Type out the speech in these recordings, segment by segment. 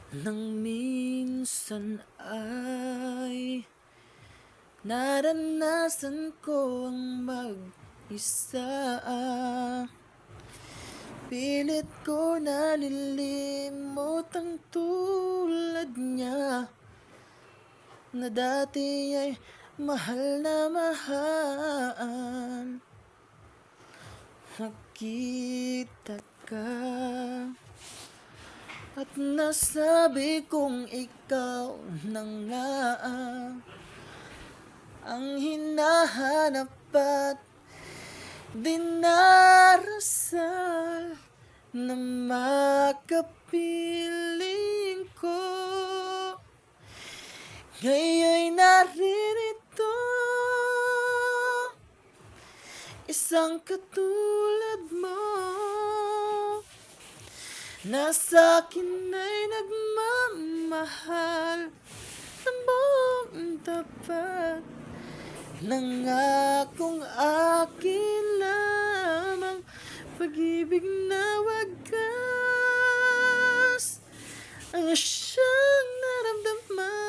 Nang minsan ay naranasan ko ang mag-isa. Pilit ko nalilimot ang tulad niya na dati ay mahal na mahal. Nakita ka at nasabi kong ikaw na nga ang hinahanap at dinarasal na makapiling ko. Ngayon'y naririto, isang katulad mo na sa'kin ay nagmamahal ng buong tapat. Nangakong akin lamang pag-ibig na wagas ang siyang naramdaman.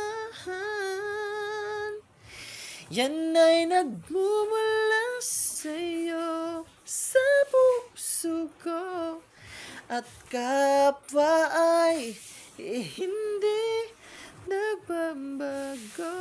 Yan ay nagmumula sa'yo, sa puso ko, at kapwa ay hindi nagbabago.